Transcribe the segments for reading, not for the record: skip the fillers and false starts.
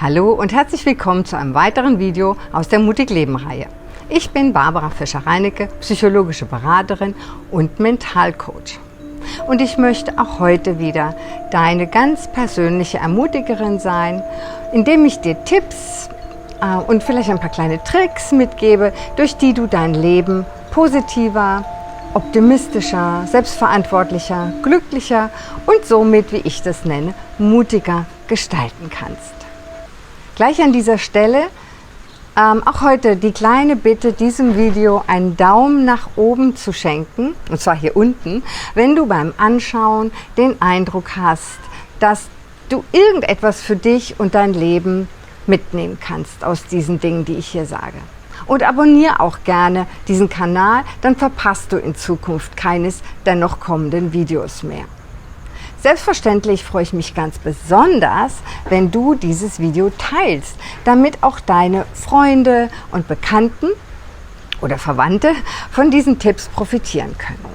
Hallo und herzlich willkommen zu einem weiteren Video aus der Mutig Leben Reihe. Ich bin Barbara Fischer-Reinecke, psychologische Beraterin und Mentalcoach. Und ich möchte auch heute wieder deine ganz persönliche Ermutigerin sein, indem ich dir Tipps und vielleicht ein paar kleine Tricks mitgebe, durch die du dein Leben positiver, optimistischer, selbstverantwortlicher, glücklicher und somit, wie ich das nenne, mutiger gestalten kannst. Gleich an dieser Stelle auch heute die kleine Bitte, diesem Video einen Daumen nach oben zu schenken, und zwar hier unten, wenn du beim Anschauen den Eindruck hast, dass du irgendetwas für dich und dein Leben mitnehmen kannst aus diesen Dingen, die ich hier sage. Und abonniere auch gerne diesen Kanal, dann verpasst du in Zukunft keines der noch kommenden Videos mehr. Selbstverständlich freue ich mich ganz besonders, wenn du dieses Video teilst, damit auch deine Freunde und Bekannten oder Verwandte von diesen Tipps profitieren können.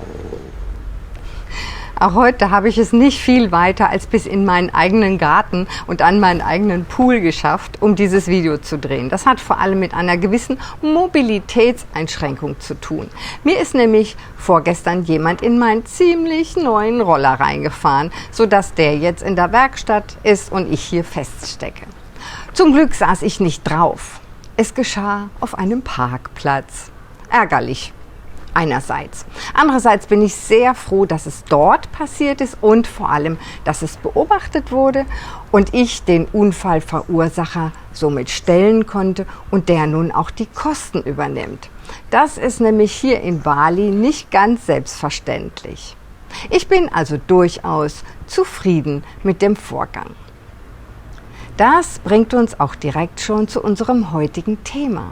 Auch heute habe ich es nicht viel weiter als bis in meinen eigenen Garten und an meinen eigenen Pool geschafft, um dieses Video zu drehen. Das hat vor allem mit einer gewissen Mobilitätseinschränkung zu tun. Mir ist nämlich vorgestern jemand in meinen ziemlich neuen Roller reingefahren, sodass der jetzt in der Werkstatt ist und ich hier feststecke. Zum Glück saß ich nicht drauf. Es geschah auf einem Parkplatz. Ärgerlich. Einerseits. Andererseits bin ich sehr froh, dass es dort passiert ist und vor allem, dass es beobachtet wurde und ich den Unfallverursacher somit stellen konnte und der nun auch die Kosten übernimmt. Das ist nämlich hier in Bali nicht ganz selbstverständlich. Ich bin also durchaus zufrieden mit dem Vorgang. Das bringt uns auch direkt schon zu unserem heutigen Thema.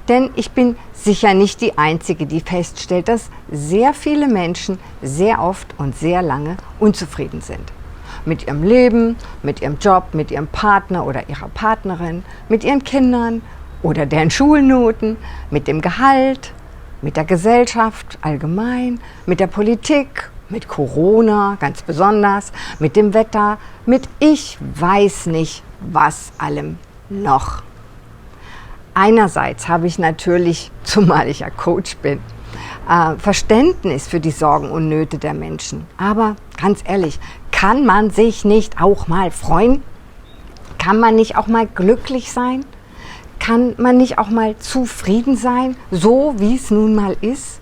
Denn ich bin sicher nicht die Einzige, die feststellt, dass sehr viele Menschen sehr oft und sehr lange unzufrieden sind. Mit ihrem Leben, mit ihrem Job, mit ihrem Partner oder ihrer Partnerin, mit ihren Kindern oder deren Schulnoten, mit dem Gehalt, mit der Gesellschaft allgemein, mit der Politik, mit Corona ganz besonders, mit dem Wetter, mit ich weiß nicht was allem noch. Einerseits habe ich natürlich, zumal ich ja Coach bin, Verständnis für die Sorgen und Nöte der Menschen. Aber ganz ehrlich, kann man sich nicht auch mal freuen? Kann man nicht auch mal glücklich sein? Kann man nicht auch mal zufrieden sein, so wie es nun mal ist?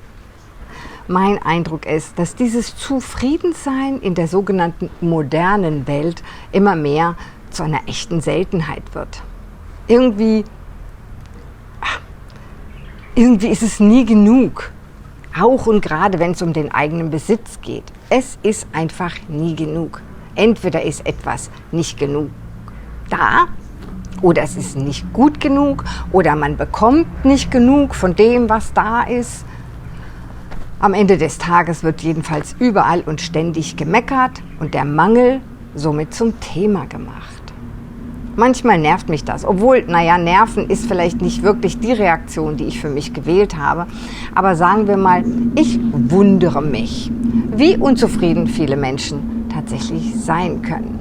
Mein Eindruck ist, dass dieses Zufriedensein in der sogenannten modernen Welt immer mehr zu einer echten Seltenheit wird. Irgendwie ist es nie genug, auch und gerade wenn es um den eigenen Besitz geht. Es ist einfach nie genug. Entweder ist etwas nicht genug da oder es ist nicht gut genug oder man bekommt nicht genug von dem, was da ist. Am Ende des Tages wird jedenfalls überall und ständig gemeckert und der Mangel somit zum Thema gemacht. Manchmal nervt mich das, obwohl, nerven ist vielleicht nicht wirklich die Reaktion, die ich für mich gewählt habe. Aber sagen wir mal, ich wundere mich, wie unzufrieden viele Menschen tatsächlich sein können.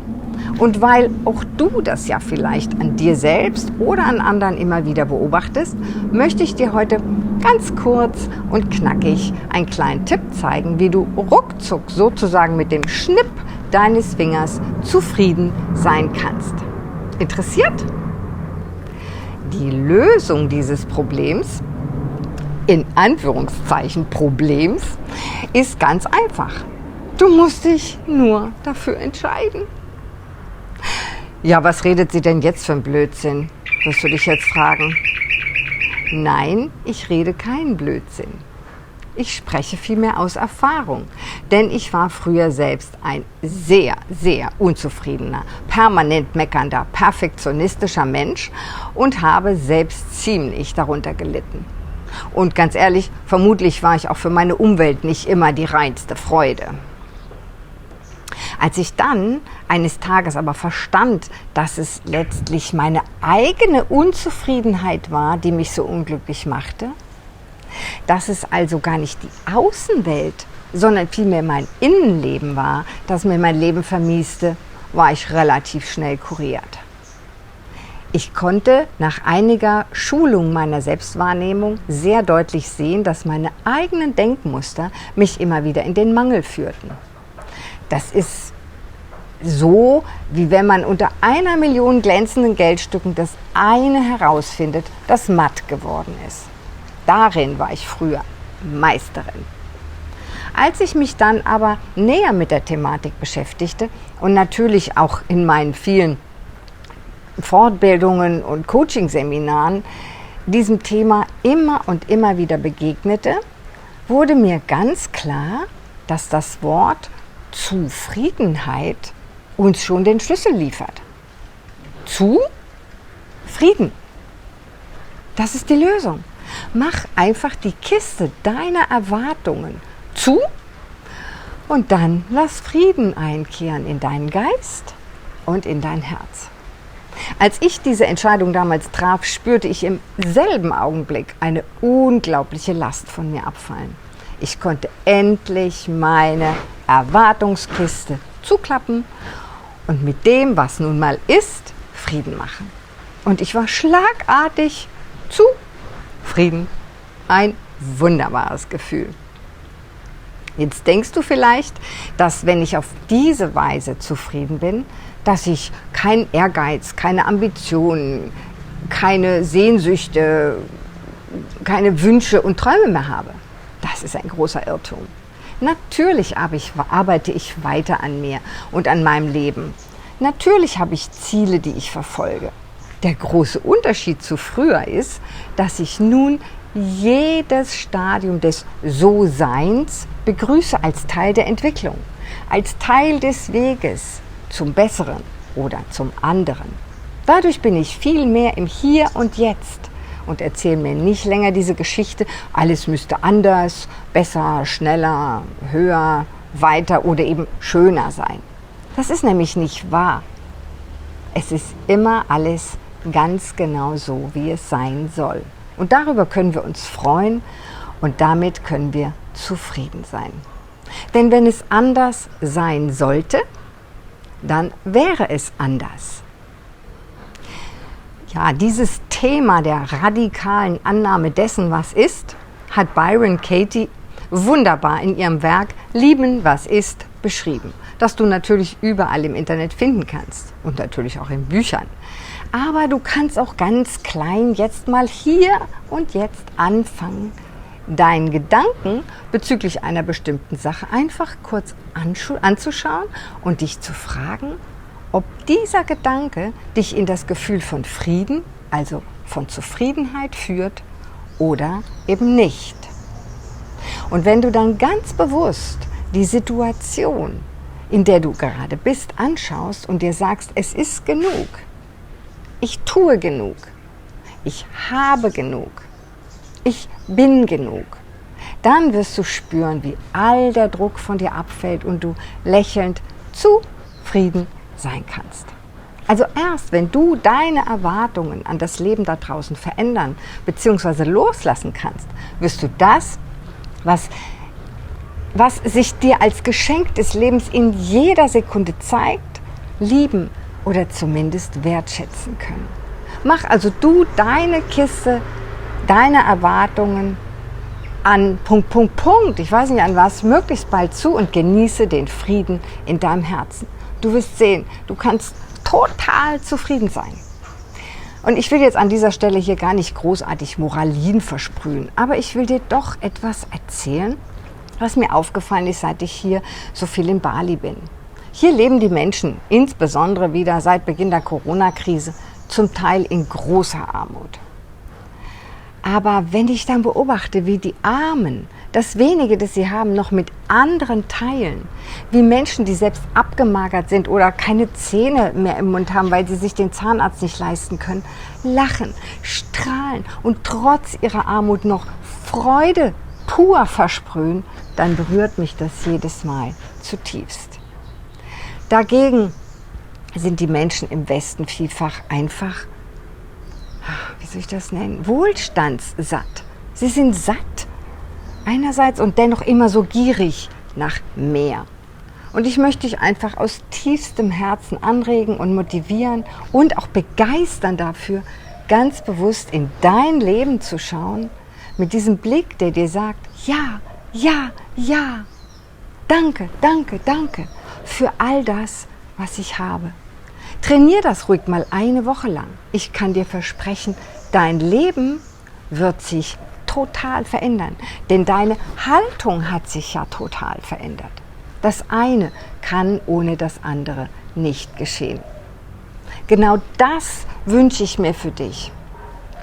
Und weil auch du das ja vielleicht an dir selbst oder an anderen immer wieder beobachtest, möchte ich dir heute ganz kurz und knackig einen kleinen Tipp zeigen, wie du ruckzuck sozusagen mit dem Schnipp deines Fingers zufrieden sein kannst. Interessiert? Die Lösung dieses Problems, in Anführungszeichen Problems, ist ganz einfach. Du musst dich nur dafür entscheiden. Ja, was redet sie denn jetzt für ein Blödsinn, wirst du dich jetzt fragen. Nein, ich rede keinen Blödsinn. Ich spreche vielmehr aus Erfahrung, denn ich war früher selbst ein sehr, sehr unzufriedener, permanent meckernder, perfektionistischer Mensch und habe selbst ziemlich darunter gelitten. Und ganz ehrlich, vermutlich war ich auch für meine Umwelt nicht immer die reinste Freude. Als ich dann eines Tages aber verstand, dass es letztlich meine eigene Unzufriedenheit war, die mich so unglücklich machte, dass es also gar nicht die Außenwelt, sondern vielmehr mein Innenleben war, das mir mein Leben vermieste, war ich relativ schnell kuriert. Ich konnte nach einiger Schulung meiner Selbstwahrnehmung sehr deutlich sehen, dass meine eigenen Denkmuster mich immer wieder in den Mangel führten. Das ist so, wie wenn man unter 1 Million glänzenden Geldstücken das eine herausfindet, das matt geworden ist. Darin war ich früher Meisterin. Als ich mich dann aber näher mit der Thematik beschäftigte und natürlich auch in meinen vielen Fortbildungen und Coaching-Seminaren diesem Thema immer und immer wieder begegnete, wurde mir ganz klar, dass das Wort Zufriedenheit uns schon den Schlüssel liefert. Zufrieden. Das ist die Lösung. Mach einfach die Kiste deiner Erwartungen zu und dann lass Frieden einkehren in deinen Geist und in dein Herz. Als ich diese Entscheidung damals traf, spürte ich im selben Augenblick eine unglaubliche Last von mir abfallen. Ich konnte endlich meine Erwartungskiste zuklappen und mit dem, was nun mal ist, Frieden machen. Und ich war schlagartig zufrieden. Ein wunderbares Gefühl. Jetzt denkst du vielleicht, dass wenn ich auf diese Weise zufrieden bin, dass ich keinen Ehrgeiz, keine Ambitionen, keine Sehnsüchte, keine Wünsche und Träume mehr habe. Das ist ein großer Irrtum. Natürlich arbeite ich weiter an mir und an meinem Leben. Natürlich habe ich Ziele, die ich verfolge. Der große Unterschied zu früher ist, dass ich nun jedes Stadium des So-Seins begrüße als Teil der Entwicklung, als Teil des Weges zum Besseren oder zum anderen. Dadurch bin ich viel mehr im Hier und Jetzt und erzähle mir nicht länger diese Geschichte, alles müsste anders, besser, schneller, höher, weiter oder eben schöner sein. Das ist nämlich nicht wahr. Es ist immer alles ganz genau so, wie es sein soll. Und darüber können wir uns freuen und damit können wir zufrieden sein. Denn wenn es anders sein sollte, dann wäre es anders. Ja, dieses Thema der radikalen Annahme dessen, was ist, hat Byron Katie wunderbar in ihrem Werk Lieben, was ist, beschrieben, das du natürlich überall im Internet finden kannst und natürlich auch in Büchern. Aber du kannst auch ganz klein jetzt mal hier und jetzt anfangen, deinen Gedanken bezüglich einer bestimmten Sache einfach kurz anzuschauen und dich zu fragen, ob dieser Gedanke dich in das Gefühl von Frieden, also von Zufriedenheit führt oder eben nicht. Und wenn du dann ganz bewusst die Situation, in der du gerade bist, anschaust und dir sagst, es ist genug, ich tue genug, ich habe genug, ich bin genug, dann wirst du spüren, wie all der Druck von dir abfällt und du lächelnd zufrieden sein kannst. Also erst wenn du deine Erwartungen an das Leben da draußen verändern bzw. loslassen kannst, wirst du das, was sich dir als Geschenk des Lebens in jeder Sekunde zeigt, lieben oder zumindest wertschätzen können. Mach also du deine Kiste, deine Erwartungen an ich weiß nicht an was, möglichst bald zu und genieße den Frieden in deinem Herzen. Du wirst sehen, du kannst total zufrieden sein. Und ich will jetzt an dieser Stelle hier gar nicht großartig Moralin versprühen, aber ich will dir doch etwas erzählen, was mir aufgefallen ist, seit ich hier so viel in Bali bin. Hier leben die Menschen, insbesondere wieder seit Beginn der Corona-Krise, zum Teil in großer Armut. Aber wenn ich dann beobachte, wie die Armen das wenige, das sie haben, noch mit anderen teilen, wie Menschen, die selbst abgemagert sind oder keine Zähne mehr im Mund haben, weil sie sich den Zahnarzt nicht leisten können, lachen, strahlen und trotz ihrer Armut noch Freude pur versprühen, dann berührt mich das jedes Mal zutiefst. Dagegen sind die Menschen im Westen vielfach einfach, wie soll ich das nennen, wohlstandssatt. Sie sind satt einerseits und dennoch immer so gierig nach mehr. Und ich möchte dich einfach aus tiefstem Herzen anregen und motivieren und auch begeistern dafür, ganz bewusst in dein Leben zu schauen, mit diesem Blick, der dir sagt, ja, ja, ja, danke, danke, danke für all das, was ich habe. Trainier das ruhig mal eine Woche lang. Ich kann dir versprechen, dein Leben wird sich total verändern, denn deine Haltung hat sich ja total verändert. Das eine kann ohne das andere nicht geschehen. Genau das wünsche ich mir für dich.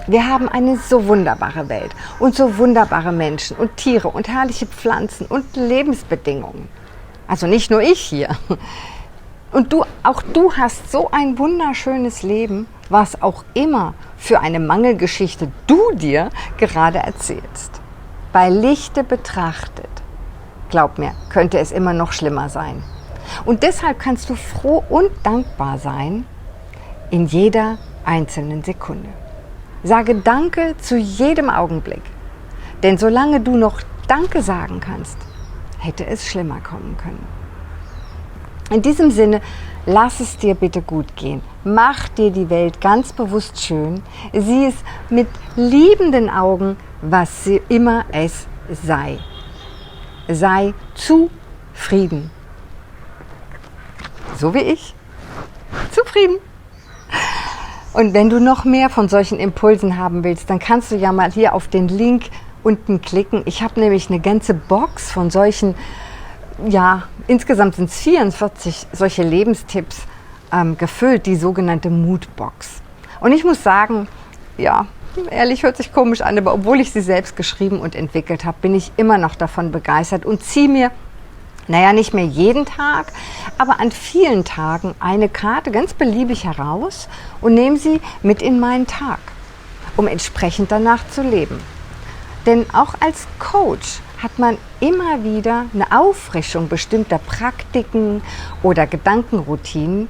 Wir haben eine so wunderbare Welt und so wunderbare Menschen und Tiere und herrliche Pflanzen und Lebensbedingungen. Also nicht nur ich hier. Und auch du hast so ein wunderschönes Leben, was auch immer für eine Mangelgeschichte du dir gerade erzählst. Bei Lichte betrachtet, glaub mir, könnte es immer noch schlimmer sein. Und deshalb kannst du froh und dankbar sein in jeder einzelnen Sekunde. Sage Danke zu jedem Augenblick. Denn solange du noch Danke sagen kannst, hätte es schlimmer kommen können. In diesem Sinne, lass es dir bitte gut gehen. Mach dir die Welt ganz bewusst schön. Sieh es mit liebenden Augen, was immer es sei. Sei zufrieden. So wie ich. Zufrieden. Und wenn du noch mehr von solchen Impulsen haben willst, dann kannst du ja mal hier auf den Link unten klicken. Ich habe nämlich eine ganze Box von solchen, ja, insgesamt sind es 44 solche Lebenstipps gefüllt, die sogenannte Moodbox. Und ich muss sagen, ja, ehrlich, hört sich komisch an, aber obwohl ich sie selbst geschrieben und entwickelt habe, bin ich immer noch davon begeistert und ziehe mir, naja, nicht mehr jeden Tag, aber an vielen Tagen eine Karte ganz beliebig heraus und nehme sie mit in meinen Tag, um entsprechend danach zu leben. Denn auch als Coach hat man immer wieder eine Auffrischung bestimmter Praktiken oder Gedankenroutinen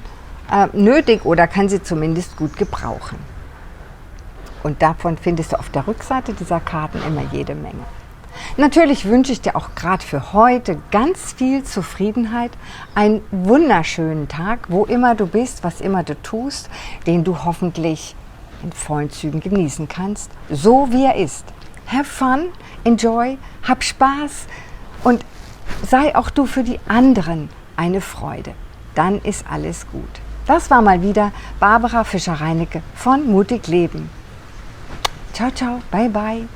nötig oder kann sie zumindest gut gebrauchen. Und davon findest du auf der Rückseite dieser Karten immer jede Menge. Natürlich wünsche ich dir auch gerade für heute ganz viel Zufriedenheit, einen wunderschönen Tag, wo immer du bist, was immer du tust, den du hoffentlich in vollen Zügen genießen kannst, so wie er ist. Have fun, enjoy, hab Spaß und sei auch du für die anderen eine Freude. Dann ist alles gut. Das war mal wieder Barbara Fischer-Reinecke von Mutig Leben. Ciao, ciao, bye, bye.